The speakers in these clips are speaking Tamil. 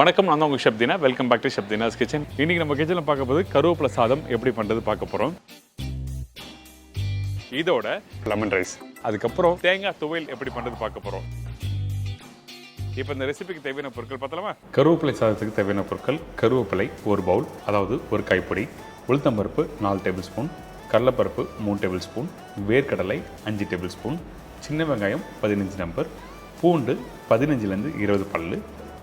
வணக்கம், நான் தான் உங்கள் Shabdina. Welcome back to Shabdina's kitchen. இன்றைக்கி நம்ம கிச்சனில் பார்க்க போது கருவேப்பிலை சாதம் எப்படி பண்ணுறது பார்க்க போகிறோம். இதோட லெமன் ரைஸ், அதுக்கப்புறம் தேங்காய் துவையல் எப்படி பண்ணுறது பார்க்க போகிறோம். இப்போ இந்த ரெசிபிக்கு தேவையான பொருட்கள் பார்த்தலாமா? கருவேப்பிலை சாதத்துக்கு தேவையான பொருட்கள்: கருவேப்பிலை 1 பவுல், அதாவது 1 கைப்பிடி; உளுத்தம்பருப்பு 4 டேபிள் ஸ்பூன்; கடலைப்பருப்பு 3 டேபிள் ஸ்பூன்; வேர்க்கடலை 5 டேபிள் ஸ்பூன்; சின்ன வெங்காயம் 15 நம்பர்; பூண்டு 15லேருந்து 20 பல்லு;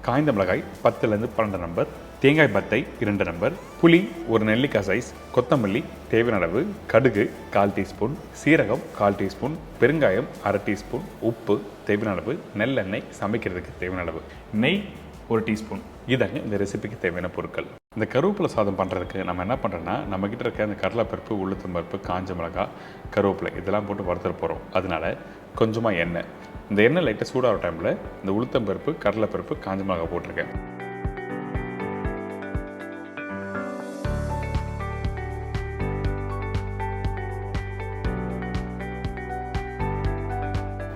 காய்ந்த மிளகாய் 10லேருந்து 12 நம்பர்; தேங்காய் பத்தை 2 நம்பர்; புளி 1 நெல்லிக்காய் சைஸ்; கொத்தமல்லி தேவையான அளவு; கடுகு 1/4 டீஸ்பூன்; சீரகம் 1/4 டீஸ்பூன்; பெருங்காயம் 1/2 டீஸ்பூன்; உப்பு தேவையான அளவு; நெல்லெண்ணெய் சமைக்கிறதுக்கு தேவையான அளவு; நெய் 1 டீஸ்பூன். இதாங்க இந்த ரெசிபிக்கு தேவையான பொருட்கள். இந்த கருவேப்பிலை சாதம் பண்ணுறதுக்கு நம்ம என்ன பண்ணுறோன்னா, நம்மக்கிட்ட இருக்க அந்த கடலைப்பருப்பு, உளுத்தம்பருப்பு, காஞ்ச மிளகாய், கருவேப்பிலை இதெல்லாம் போட்டு வறுத்துட போகிறோம். அதனால கொஞ்சமாக எண்ணெய், இந்த எண்ணெய் லைட்டாக சூடாகிற டைமில் இந்த உளுத்தம்பருப்பு, கடலைப்பருப்பு, காஞ்ச மிளகாய் போட்டிருக்கேன்.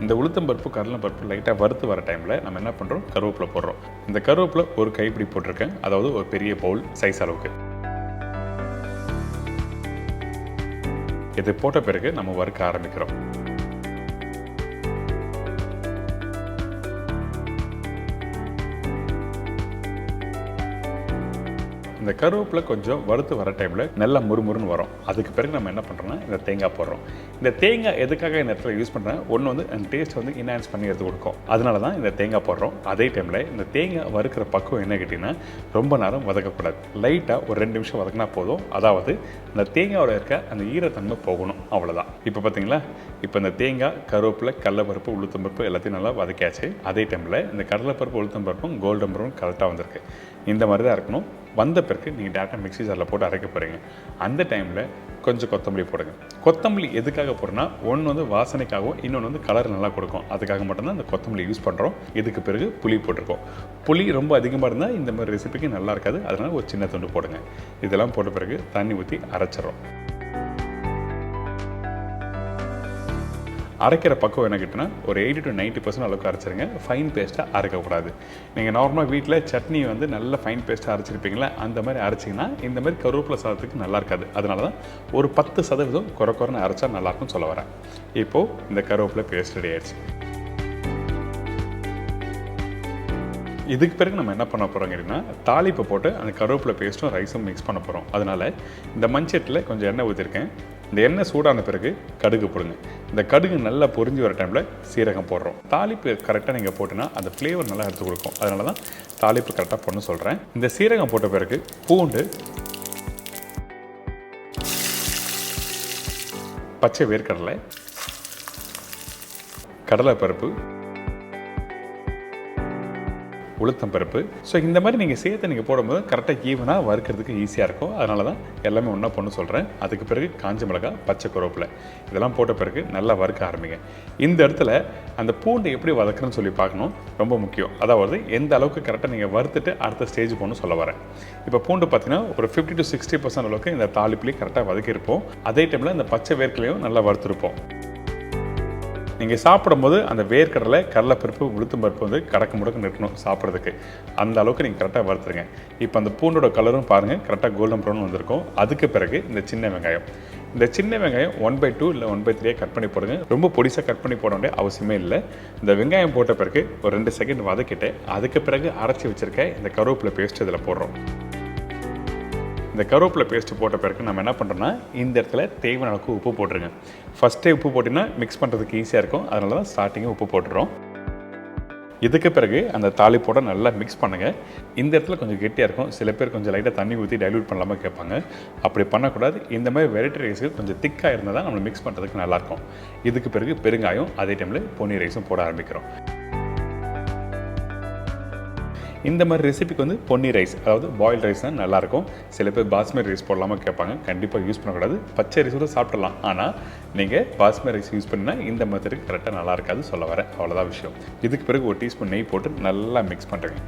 இந்த உளுத்தம்பருப்பு, கடலைப்பருப்பு லைட்டாக வறுத்து வர டைமில் நம்ம என்ன பண்ணுறோம், கருவேப்பிலை போடுறோம். இந்த கருவேப்பிலை 1 கைப்பிடி போட்டிருக்கேன், அதாவது ஒரு பெரிய பவுல் சைஸ் அளவுக்கு. இது போட்ட பிறகு நம்ம வறுக்க ஆரம்பிக்கிறோம். இந்த கருவேப்பிலை கொஞ்சம் வறுத்து வர டைமில் நல்லா முறுமுறுன்னு வரும். அதுக்கு பிறகு நம்ம என்ன பண்ணுறோம்னா, இந்த தேங்காய் போடுறோம். இந்த தேங்காய் எதுக்காக இந்த இடத்துல யூஸ் பண்ணுறேன், ஒன்று வந்து அந்த டேஸ்ட் வந்து என்ஹான்ஸ் பண்ணி எடுத்து கொடுக்கும். அதனால தான் இந்த தேங்காய் போடுறோம். அதே டைமில் இந்த தேங்காய் வறுக்கிற பக்குவம் என்ன கேட்டிங்கன்னா, ரொம்ப நேரம் வதக்கக்கூடாது. லைட்டாக ஒரு 2 நிமிஷம் வதக்கினா போதும். அதாவது இந்த தேங்காயோட இருக்க அந்த ஈரத்தன்மை போகணும், அவ்வளோதான். இப்போ பார்த்தீங்களா, இப்போ இந்த தேங்காய், கருவேப்பிலை, கடலைப்பருப்பு, உளுத்தம்பருப்பு எல்லாத்தையும் நல்லா வதக்கியாச்சு. அதே டைமில் இந்த கடலைப்பருப்பு, உளுத்தம்பருப்பும் கோல்டன் ப்ரௌன் கரெக்டாக வந்திருக்கு. இந்த மாதிரி தான் இருக்கணும். வந்த பிறகு நீங்கள் டேரெக்டாக மிக்ஸி ஜாரில் போட்டு அரைக்க போகிறீங்க. அந்த டைமில் கொஞ்சம் கொத்தமல்லி போடுங்க. கொத்தமல்லி எதுக்காக போடுறோன்னா, ஒன்று வந்து வாசனைக்காகவும், இன்னொன்று வந்து கலர் நல்லா கொடுக்கும். அதுக்காக மட்டும்தான் இந்த கொத்தமல்லி யூஸ் பண்ணுறோம். இதுக்கு பிறகு புளி போட்டிருக்கோம். புளி ரொம்ப அதிகமாக இருந்தால் இந்த மாதிரி ரெசிபிக்கு நல்லா இருக்காது. அதனால் ஒரு சின்ன துண்டு போடுங்க. இதெல்லாம் போட்ட பிறகு தண்ணி ஊற்றி அரைச்சிடறோம். அரைக்கிற பக்கம் என்ன கிட்டனா, ஒரு 80 to 90% அளவுக்கு அரைச்சிருங்க. ஃபைன் பேஸ்ட்டாக அரைக்கக்கூடாது. நீங்கள் நார்மலாக வீட்டில் சட்னி வந்து நல்ல ஃபைன் பேஸ்ட்டாக அரைச்சிருப்பீங்களா, அந்த மாதிரி அரைச்சிங்கன்னா இந்த மாதிரி கருவேப்பிலை சாதத்துக்கு நல்லா இருக்காது. அதனால தான் ஒரு 10% குறைன்னு அரைச்சா நல்லாயிருக்கும்னு சொல்ல வரேன். இப்போது இந்த கருவேப்பிலை பேஸ்ட் ரெடி ஆயிடுச்சு. இதுக்கு பிறகு நம்ம என்ன பண்ண போகிறோம் அப்படின்னா, தாளிப்பை போட்டு அந்த கருவேப்பிலை பேஸ்ட்டும் ரைஸும் மிக்ஸ் பண்ண போகிறோம். அதனால் இந்த மண்சட்டியில் கொஞ்சம் எண்ணெய் ஊற்றிருக்கேன். இந்த எண்ணெய் சூடான பிறகு கடுகு போடுங்க. இந்த கடுகு நல்லா பொரிஞ்சு வர டைமில் சீரகம் போடுறோம். தாளிப்பு கரெக்டாக நீங்கள் போட்டுன்னா அந்த ஃப்ளேவர் நல்லா எடுத்து கொடுக்கும். அதனால தான் தாளிப்பு கரெக்டாக போடணும்னு சொல்கிறேன். இந்த சீரகம் போட்ட பிறகு பூண்டு, பச்சை வேர்க்கடலை, கடலைப்பருப்பு, உளுத்தம்பருப்பு. ஸோ இந்த மாதிரி நீங்கள் சேர்த்து நீங்கள் போடும்போது கரெக்டாக ஈவனாக வறுக்கிறதுக்கு ஈஸியாக இருக்கும். அதனால தான் எல்லாமே ஒன்றா பொண்ணு சொல்கிறேன். அதுக்கு பிறகு காஞ்ச மிளகாய், பச்சை கருவேப்பிலை இதெல்லாம் போட்ட பிறகு நல்லா வறுக்க ஆரம்பிங்க. இந்த இடத்துல அந்த பூண்டு எப்படி வதக்குறதுன்னு சொல்லி பார்க்கணும், ரொம்ப முக்கியம். அதாவது எந்த அளவுக்கு கரெக்டாக நீங்கள் வறுத்துட்டு அடுத்த ஸ்டேஜ் போகணும்னு சொல்ல வரேன். இப்போ பூண்டு பார்த்தீங்கன்னா ஒரு 50 to 60% அளவுக்கு இந்த தாளிப்புலேயும் கரெக்டாக வதக்கியிருப்போம். அதே டைமில் இந்த பச்சை வேர்க்கலையும் நல்லா வறுத்துருப்போம். நீங்கள் சாப்பிடும்போது அந்த வேர்க்கடலை, கடலைப்பருப்பு, உளுத்தம்பருப்பு வந்து கடக்க முடக்கு நிற்கணும் சாப்பிட்றதுக்கு. அந்த அளவுக்கு நீங்கள் கரெக்டாக வறுத்துருங்க. இப்போ அந்த பூண்டோட கலரும் பாருங்கள், கரெக்டாக கோல்டன் ப்ரௌன் வந்திருக்கும். அதுக்கு பிறகு இந்த சின்ன வெங்காயம், இந்த சின்ன வெங்காயம் 1/2 இல்லை 1/3 கட் பண்ணி போடுங்க. ரொம்ப பொடிசாக கட் பண்ணி போட வேண்டிய அவசியமே இல்லை. இந்த வெங்காயம் போட்ட பிறகு ஒரு 2 செகண்ட் வதக்கிட்டு அதுக்கு பிறகு அரைச்சி வச்சுருக்க இந்த கருவேப்பிலை பேஸ்ட் இதில் போடுறோம். இந்த கருவேப்பிலை பேஸ்ட்டு போட்ட பிறகு நம்ம என்ன பண்ணுறோன்னா, இந்த இடத்துல தேவையான அளவுக்கு உப்பு போட்டுருங்க. ஃபஸ்ட்டே உப்பு போட்டிங்கன்னா மிக்ஸ் பண்ணுறதுக்கு ஈஸியாக இருக்கும். அதனால தான் ஸ்டார்டிங்கே உப்பு போட்டுறோம். இதுக்கு பிறகு அந்த தாளிப்போட நல்லா மிக்ஸ் பண்ணுங்கள். இந்த இடத்துல கொஞ்சம் கெட்டியாக இருக்கும். சில பேர் கொஞ்சம் லைட்டாக தண்ணி ஊற்றி டைல்யூட் பண்ணலாமல் கேட்பாங்க. அப்படி பண்ணக்கூடாது. இந்த மாதிரி வெரைட்டி ரைஸுக்கு கொஞ்சம் திக்காக இருந்தால் தான் நம்ம மிக்ஸ் பண்ணுறதுக்கு நல்லாயிருக்கும். இதுக்கு பிறகு பெருங்காயம், அதே டைமில் பொன்னி ரைஸும் போட ஆரம்பிக்கிறோம். இந்த மாதிரி ரெசிபிக்கு வந்து பொன்னி ரைஸ், அதாவது பாயில் ரைஸ் தான் நல்லாயிருக்கும். சில பேர் பாஸ்மதி ரைஸ் போடலாமல் கேட்பாங்க. கண்டிப்பாக யூஸ் பண்ணக்கூடாது. பச்சை ரைஸ் கூட சாப்பிடலாம். ஆனால் நீங்கள் பாஸ்மதி ரைஸ் யூஸ் பண்ணினா இந்த மெத்தடுக்கு கரெக்டாக நல்லா இருக்காது சொல்ல வரேன். அவ்வளோதான் விஷயம். இதுக்கு பிறகு ஒரு டீஸ்பூன் நெய் போட்டு நல்லா மிக்ஸ் பண்ணுறேங்க.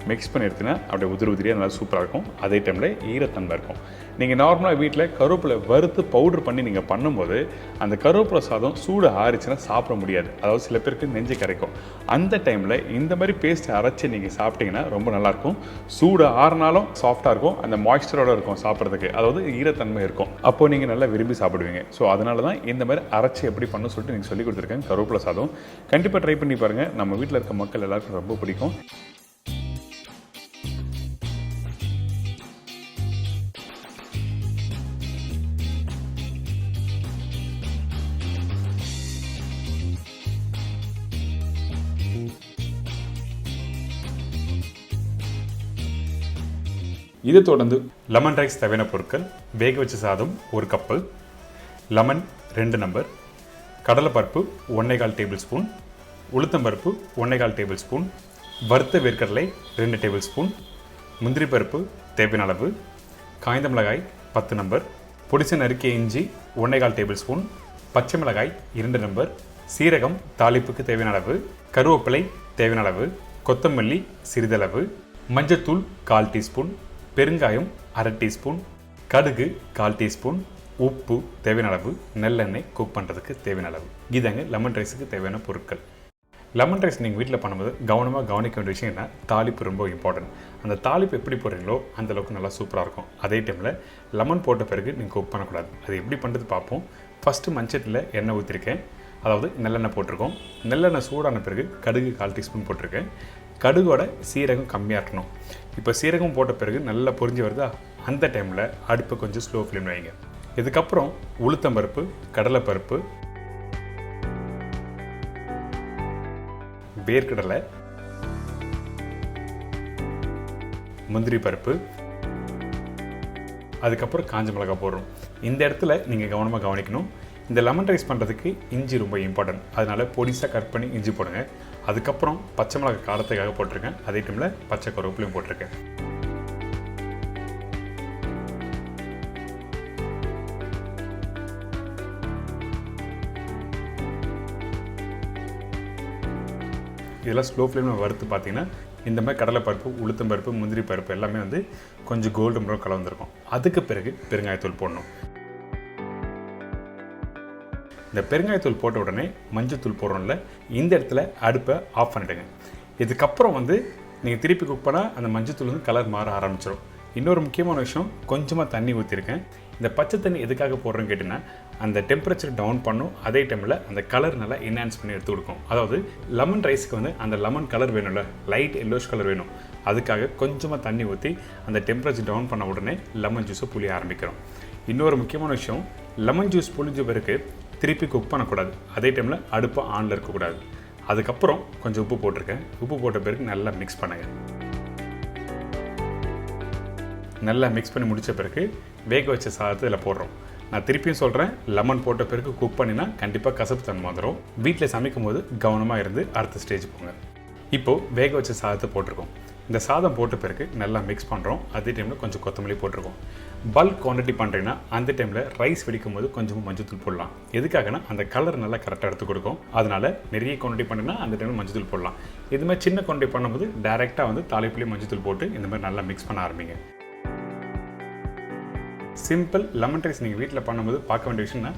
மிக்ஸ் பண்ணி எடுத்தினா அப்படியே உதிரியாக நல்லா சூப்பராக இருக்கும். அதே டைமில் ஈரத்தன்மை இருக்கும். நீங்கள் நார்மலாக வீட்டில் கருவேப்பிலை வறுத்து பவுட்ரு பண்ணி நீங்கள் பண்ணும்போது அந்த கருவேப்பிலை சாதம் சூடு ஆறிச்சுன்னா சாப்பிட முடியாது. அதாவது சில பேருக்கு நெஞ்சு கரைக்கும். அந்த டைமில் இந்த மாதிரி பேஸ்ட் அரைச்சி நீங்கள் சாப்பிட்டீங்கன்னா ரொம்ப நல்லாயிருக்கும். சூடு ஆறினாலும் சாஃப்டாக இருக்கும், அந்த மாய்ஸ்சரோடு இருக்கும் சாப்பிட்றதுக்கு, அதாவது ஈரத்தன்மை இருக்கும். அப்போது நீங்கள் நல்லா விரும்பி சாப்பிடுவீங்க. ஸோ அதனால தான் இந்த மாதிரி அரைச்சி எப்படி பண்ணணும்னு சொல்லிட்டு நீங்கள் சொல்லி கொடுத்துருக்கேன். கருவேப்பிலை சாதம் கண்டிப்பாக ட்ரை பண்ணி பாருங்கள். நம்ம வீட்டில் இருக்க மக்கள் எல்லாருக்கும் ரொம்ப பிடிக்கும். இதை தொடர்ந்து லெமன் ரைஸ் தேவையான பொருட்கள்: வேக வச்ச சாதம் 1 கப்பு, லெமன் 2 நம்பர், கடலைப்பருப்பு 1.25 டேபிள் ஸ்பூன், உளுத்தம்பருப்பு 1.25 டேபிள் ஸ்பூன், வறுத்த வேர்க்கடலை 2 டேபிள் ஸ்பூன், முந்திரி பருப்பு தேவையான அளவு, காய்ந்த மிளகாய் 10 நம்பர், பொடிசு நறுக்கிய இஞ்சி 1.25 டேபிள் ஸ்பூன், பச்சை மிளகாய் 2 நம்பர், சீரகம் தாளிப்புக்கு தேவையான அளவு, கருவேப்பிலை தேவையான அளவு, கொத்தமல்லி சிறிதளவு, மஞ்சத்தூள் 1/4 டீஸ்பூன், பெருங்காயம் 1/2 டீஸ்பூன், கடுகு 1/4 டீஸ்பூன், உப்பு தேவையான அளவு, நல்லெண்ணெய் குக் பண்ணுறதுக்கு தேவையான அளவு. இதாங்க லெமன் ரைஸுக்கு தேவையான பொருட்கள். லெமன் ரைஸ் நீங்கள் வீட்டில் பண்ணும்போது கவனமாக கவனிக்க வேண்டிய விஷயம் என்ன, தாளிப்பு ரொம்ப இம்பார்ட்டன்ட். அந்த தாளிப்பு எப்படி போடுறீங்களோ அந்தளவுக்கு நல்லா சூப்பராக இருக்கும். அதே டைமில் லெமன் போட்ட பிறகு நீங்கள் குக் பண்ணக்கூடாது. அது எப்படி பண்ணுறது பார்ப்போம். ஃபஸ்ட்டு மஞ்சத்தில் எண்ணெய் ஊற்றிருக்கேன், அதாவது நல்லெண்ணெய் போட்டிருக்கோம். நல்லெண்ணெய் சூடான பிறகு கடுகு 1/4 டீஸ்பூன் போட்டிருக்கேன். கடுகோட சீரகம் கம்மியாக இருக்கணும். இப்போ சீரகம் போட்ட பிறகு நல்லா பொரிஞ்சு வருதா, அந்த டைமில் அடுப்பை கொஞ்சம் ஸ்லோ ஃப்ளேம் வைங்க. இதுக்கப்புறம் உளுத்தம்பருப்பு, கடலைப்பருப்பு, வேர்க்கடலை, முந்திரி பருப்பு, அதுக்கப்புறம் காஞ்ச மிளகாய் போடுறோம். இந்த இடத்துல நீங்கள் கவனமாக கவனிக்கணும். இந்த லெமன் ரைஸ் பண்ணுறதுக்கு இஞ்சி ரொம்ப இம்பார்ட்டன்ட். அதனால் பொடிசாக கட் பண்ணி இஞ்சி போடுங்க. அதுக்கப்புறம் பச்சை மிளகாய் காரத்துக்காக போட்டிருக்கேன். அதே டைமில் பச்சை கருவேப்பிலையும் போட்டிருக்கேன். இதெல்லாம் ஸ்லோ ஃப்ளேமில் வறுத்து பார்த்தீங்கன்னா இந்த மாதிரி கடலைப்பருப்பு, உளுத்தம்பருப்பு, முந்திரி பருப்பு எல்லாமே வந்து கொஞ்சம் கோல்டன் ப்ரௌன் கலர் வந்திருக்கும். அதுக்கு பிறகு பெருங்காயத்தூள் போடணும். இந்த பெருங்காயத்தூள் போட்ட உடனே மஞ்சத்தூள் போடுறோம்ல, இந்த இடத்துல அடுப்பை ஆஃப் பண்ணிவிடுங்க. இதுக்கப்புறம் வந்து நீங்கள் திருப்பி குக் பண்ணால் அந்த மஞ்சத்தூள் வந்து கலர் மாற ஆரம்பிச்சிடும். இன்னொரு முக்கியமான விஷயம், கொஞ்சமாக தண்ணி ஊற்றிருக்கேன். இந்த பச்சை தண்ணி எதுக்காக போடுறேன்னு கேட்டிங்கன்னா, அந்த டெம்பரேச்சர் டவுன் பண்ணும். அதே டைமில் அந்த கலர் நல்லா என்ஹான்ஸ் பண்ணி எடுத்து கொடுக்கும். அதாவது லெமன் ரைஸ்க்கு வந்து அந்த லெமன் கலர் வேணும்ல, லைட் எல்லோஷ் கலர் வேணும். அதுக்காக கொஞ்சமாக தண்ணி ஊற்றி அந்த டெம்பரேச்சர் டவுன் பண்ண உடனே லெமன் ஜூஸை புளிய ஆரம்பிக்கிறோம். இன்னொரு முக்கியமான விஷயம், லெமன் ஜூஸ் புளிஞ்ச பிறகு திருப்பி குக் பண்ணக்கூடாது. அதே டைமில் அடுப்பை ஆனில் இருக்கக்கூடாது. அதுக்கப்புறம் கொஞ்சம் உப்பு போட்டிருக்கேன். உப்பு போட்ட பிறகு நல்லா மிக்ஸ் பண்ணுங்க. நல்லா மிக்ஸ் பண்ணி முடித்த பிறகு வேக வச்ச சாதத்தை இதில் போடுறோம். நான் திருப்பியும் சொல்கிறேன், லெமன் போட்ட பிறகு குக் பண்ணினா கண்டிப்பாக கசப்பு தன்மை வந்துடும். வீட்டில் சமைக்கும் போது கவனமாக இருந்து அடுத்த ஸ்டேஜ் போங்க. இப்போது வேக வச்ச சாதத்தை போட்டிருக்கோம். இந்த சாதம் போட்ட பிறகு நல்லா மிக்ஸ் பண்ணுறோம். அதே டைமில் கொஞ்சம் கொத்தமல்லி போட்டிருக்கோம். பல்க் குவான்டிட்டி பண்ணுறீங்கன்னா அந்த டைமில் ரைஸ் வெடிக்கும் போது கொஞ்சமாக மஞ்சத்தூள் போடலாம். எதுக்காகனா அந்த கலர் நல்லா கரெக்டாக எடுத்து கொடுக்கும். அதனால் நிறைய குவான்டிட்டி பண்ணுன்னா அந்த டைமில் மஞ்சத்தூள் போடலாம். இதுமாதிரி சின்ன குவான்டிட்டி பண்ணும்போது டேரெக்டாக வந்து தாளிப்புலேயே மஞ்சத்தூள் போட்டு இந்த மாதிரி நல்லா மிக்ஸ் பண்ண ஆரம்பிங்க. சிம்பிள் லெமன் ரைஸ் நீங்கள் வீட்டில் பண்ணும்போது பார்க்க வேண்டிய விஷயம்னா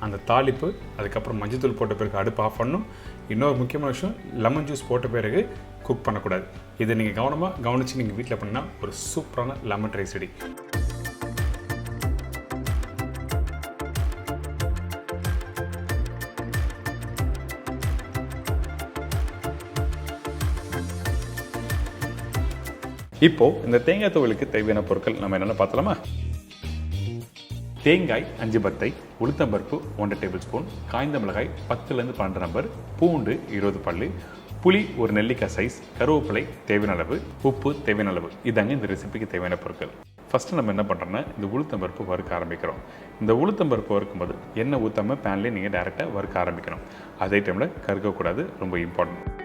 அந்த தாளிப்பு, அதுக்கப்புறம் மஞ்சத்தூள் போட்ட பிறகு அடுப்பு ஆஃப் பண்ணணும். இன்னொரு முக்கியமான விஷயம், லெமன் ஜூஸ் போட்ட பிறகு குக் பண்ணக்கூடாது. இதை நீங்கள் கவனமாக கவனித்து நீங்கள் வீட்டில் பண்ணால் ஒரு சூப்பரான லெமன் ரைஸ் ரெடி. இப்போது இந்த தேங்காய் துவையலுக்கு தேவையான பொருட்கள் நம்ம என்னென்ன பார்த்தலாமா? தேங்காய் 5 பத்தை, உளுத்தம்பருப்பு 1 டேபிள் ஸ்பூன், காய்ந்த மிளகாய் 10லேருந்து 12 நம்பர், பூண்டு 20 பல்லு, புளி ஒரு நெல்லிக்காய் சைஸ், கருவேப்பிலை தேவையான அளவு, உப்பு தேவையான அளவு. இதாங்க இந்த ரெசிபிக்கு தேவையான பொருட்கள். ஃபஸ்ட்டு நம்ம என்ன பண்ணுறோன்னா இந்த உளுத்தம்பருப்பு வறுக்க ஆரம்பிக்கிறோம். இந்த உளுத்தம்பருப்பு வறுக்கும்போது எண்ணெய் ஊற்றாமல் பேன்லேயே நீங்கள் டேரெக்டாக வறுக்க ஆரம்பிக்கணும். அதே டைமில் கருக்கக்கூடாது, ரொம்ப இம்பார்ட்டன்ட்.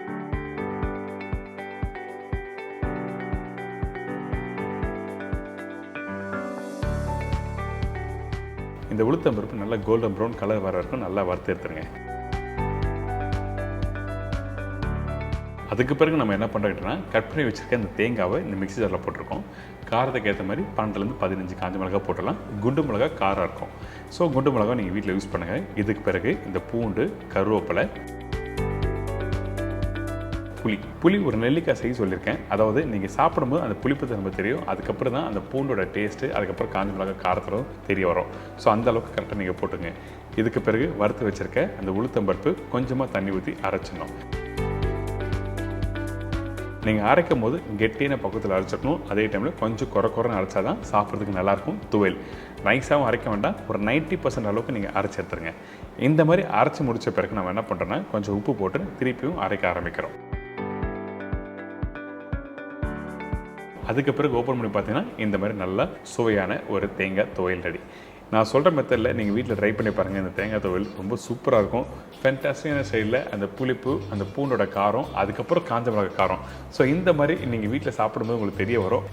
இந்த உளுத்தம்பருப்பு நல்லா கோல்டன் ப்ரௌன் கலர் வர வரைக்கும் நல்லா வறுத்து எடுத்துருங்க. அதுக்கு பிறகு நம்ம என்ன பண்ணுறோம்னா கட் பண்ணி வச்சுருக்க இந்த தேங்காவை இந்த மிக்ஸி ஜாரில் போட்டிருக்கோம். காரத்துக்கு ஏற்ற மாதிரி 12லேருந்து 15 காஞ்ச மிளகா போட்டுடலாம். குண்டு மிளகா காரம் இருக்கும். ஸோ குண்டு மிளகா நீங்கள் வீட்டில் யூஸ் பண்ணுங்கள். இதுக்கு பிறகு இந்த பூண்டு, கருவேப்பிலை, புளி ஒரு நெல்லிக்காய் செய்ய சொல்லியிருக்கேன். அதாவது நீங்கள் சாப்பிடும்போது அந்த புளிப்பு தன்மை தெரியும். அதுக்கப்புறம் தான் அந்த பூண்டோட டேஸ்ட்டு, அதுக்கப்புறம் காஞ்ச மிளகாய் காரத்திலும் தெரிய வரும். ஸோ அந்த அளவுக்கு கரெக்டாக நீங்கள் போட்டுங்க. இதுக்கு பிறகு வறுத்து வச்சுருக்க அந்த உளுத்தம்பருப்பு கொஞ்சமாக தண்ணி ஊற்றி அரைச்சிடணும். நீங்கள் அரைக்கும் போது கெட்டியான பக்கத்தில் அரைச்சிடணும். அதே டைமில் கொஞ்சம் குறைன்னு அரைச்சா தான் சாப்பிட்றதுக்கு நல்லாயிருக்கும். துவையல் நைஸாகவும் அரைக்க வேண்டாம், ஒரு 90% அளவுக்கு நீங்கள் அரைச்சி எடுத்துருங்க. இந்த மாதிரி அரைச்சி முடித்த பிறகு நம்ம என்ன பண்ணுறோன்னா கொஞ்சம் உப்பு போட்டு திருப்பியும் அரைக்க ஆரம்பிக்கிறோம். அதுக்கு பிறகு ஓப்பன் பண்ணி பார்த்தீங்கன்னா இந்த மாதிரி நல்ல சுவையான ஒரு தேங்காய் துவையல் ரெடி. நான் சொல்கிற மெத்தடில் நீங்கள் வீட்டில் ட்ரை பண்ணி பாருங்கள். இந்த தேங்காய் துவையல் ரொம்ப சூப்பராக இருக்கும். ஃபேன்டாஸ்டிக்கான ஸ்டைலில் அந்த புளிப்பு, அந்த பூண்டோட காரம், அதுக்கப்புறம் காஞ்ச மிளகாய் காரம். ஸோ இந்த மாதிரி நீங்கள் வீட்டில் சாப்பிடும்போது உங்களுக்கு தெரிய வரும்.